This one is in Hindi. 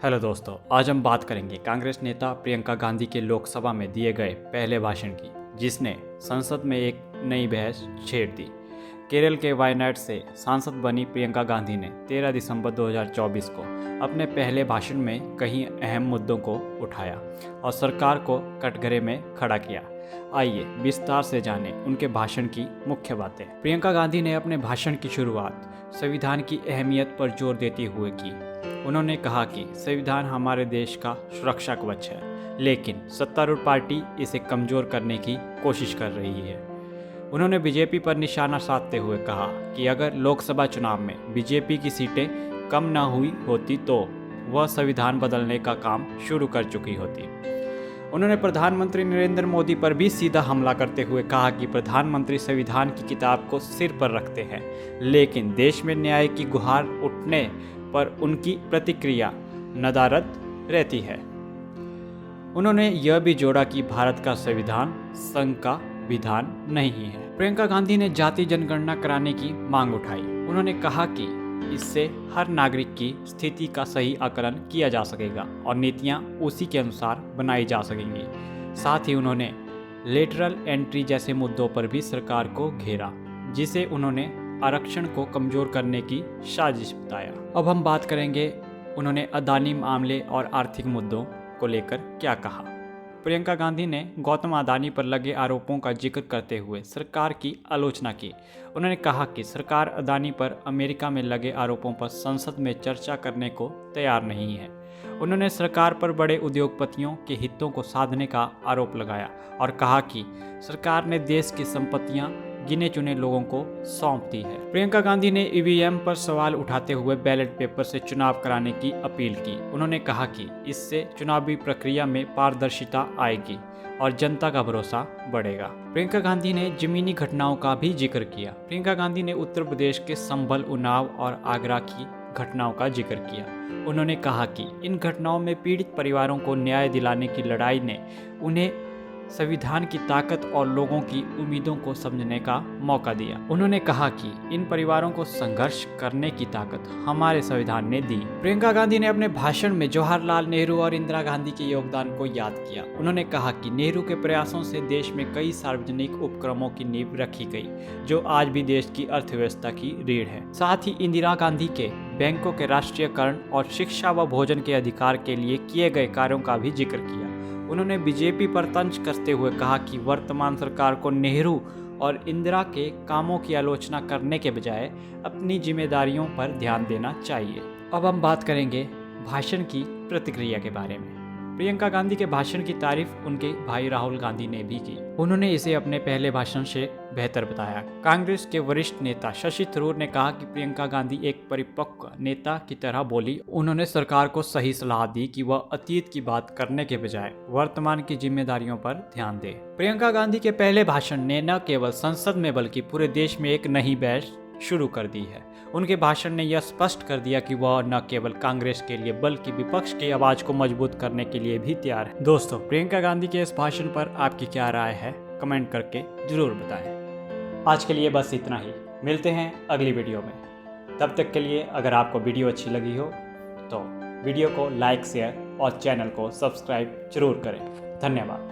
हेलो दोस्तों, आज हम बात करेंगे कांग्रेस नेता प्रियंका गांधी के लोकसभा में दिए गए पहले भाषण की, जिसने संसद में एक नई बहस छेड़ दी। केरल के वायनाड से सांसद बनी प्रियंका गांधी ने 13 दिसंबर 2024 को अपने पहले भाषण में कई अहम मुद्दों को उठाया और सरकार को कटघरे में खड़ा किया। आइए विस्तार से जानें उनके भाषण की मुख्य बातें। प्रियंका गांधी ने अपने भाषण की शुरुआत संविधान की अहमियत पर जोर देते हुए की। उन्होंने कहा कि संविधान हमारे देश का सुरक्षा कवच है, लेकिन सत्तारूढ़ पार्टी इसे कमजोर करने की कोशिश कर रही है। उन्होंने बीजेपी पर निशाना साधते हुए कहा कि अगर लोकसभा चुनाव में बीजेपी की सीटें कम न हुई होती तो वह संविधान बदलने का काम शुरू कर चुकी होती। उन्होंने प्रधानमंत्री नरेंद्र मोदी पर भी सीधा हमला करते हुए कहा कि प्रधानमंत्री संविधान की किताब को सिर पर रखते हैं, लेकिन देश में न्याय की गुहार उठने पर उनकी प्रतिक्रिया नदारद रहती है। उन्होंने यह भी जोड़ा कि भारत का संविधान संघ का विधान नहीं है। प्रियंका गांधी ने जाति जनगणना कराने की मांग उठाई। उन्होंने कहा कि इससे हर नागरिक की स्थिति का सही आकलन किया जा सकेगा और नीतियां उसी के अनुसार बनाई जा सकेंगी। साथ ही उन्होंने लेटरल एंट्री जैसे मुद्दों पर भी सरकार को घेरा, जिसे उन्होंने आरक्षण को कमजोर करने की साजिश बताया। अब हम बात करेंगे उन्होंने अदानी मामले और आर्थिक मुद्दों को लेकर क्या कहा। प्रियंका गांधी ने गौतम अदानी पर लगे आरोपों का जिक्र करते हुए सरकार की आलोचना की। उन्होंने कहा कि सरकार अदानी पर अमेरिका में लगे आरोपों पर संसद में चर्चा करने को तैयार नहीं है। उन्होंने सरकार पर बड़े उद्योगपतियों के हितों को साधने का आरोप लगाया और कहा कि सरकार ने देश की संपत्तियां गिने चुने लोगों को सौंप दी है। प्रियंका गांधी ने ईवीएम पर सवाल उठाते हुए बैलेट पेपर से चुनाव कराने की अपील की। उन्होंने कहा कि इससे चुनावी प्रक्रिया में पारदर्शिता आएगी और जनता का भरोसा बढ़ेगा। प्रियंका गांधी ने जमीनी घटनाओं का भी जिक्र किया। प्रियंका गांधी ने उत्तर प्रदेश के संभल, उन्नाव और आगरा की घटनाओं का जिक्र किया। उन्होंने कहा कि इन घटनाओं में पीड़ित परिवारों को न्याय दिलाने की लड़ाई ने उन्हें संविधान की ताकत और लोगों की उम्मीदों को समझने का मौका दिया। उन्होंने कहा कि इन परिवारों को संघर्ष करने की ताकत हमारे संविधान ने दी। प्रियंका गांधी ने अपने भाषण में जवाहरलाल नेहरू और इंदिरा गांधी के योगदान को याद किया। उन्होंने कहा कि नेहरू के प्रयासों से देश में कई सार्वजनिक उपक्रमों की नींव रखी गई, जो आज भी देश की अर्थव्यवस्था की रीढ़ है। साथ ही इंदिरा गांधी के बैंकों के राष्ट्रीयकरण और शिक्षा व भोजन के अधिकार के लिए किए गए कार्यों का भी जिक्र किया। उन्होंने बीजेपी पर तंज कसते हुए कहा कि वर्तमान सरकार को नेहरू और इंदिरा के कामों की आलोचना करने के बजाय अपनी जिम्मेदारियों पर ध्यान देना चाहिए। अब हम बात करेंगे भाषण की प्रतिक्रिया के बारे में। प्रियंका गांधी के भाषण की तारीफ उनके भाई राहुल गांधी ने भी की। उन्होंने इसे अपने पहले भाषण से बेहतर बताया। कांग्रेस के वरिष्ठ नेता शशि थरूर ने कहा कि प्रियंका गांधी एक परिपक्व नेता की तरह बोली। उन्होंने सरकार को सही सलाह दी कि वह अतीत की बात करने के बजाय वर्तमान की जिम्मेदारियों पर ध्यान दे। प्रियंका गांधी के पहले भाषण ने न केवल संसद में बल्कि पूरे देश में एक नई बहस शुरू कर दी है। उनके भाषण ने यह स्पष्ट कर दिया कि वह न केवल कांग्रेस के लिए बल्कि विपक्ष की आवाज को मजबूत करने के लिए भी तैयार है। दोस्तों, प्रियंका गांधी के इस भाषण पर आपकी क्या राय है, कमेंट करके जरूर बताएं। आज के लिए बस इतना ही। मिलते हैं अगली वीडियो में। तब तक के लिए अगर आपको वीडियो अच्छी लगी हो तो वीडियो को लाइक, शेयर और चैनल को सब्सक्राइब जरूर करें। धन्यवाद।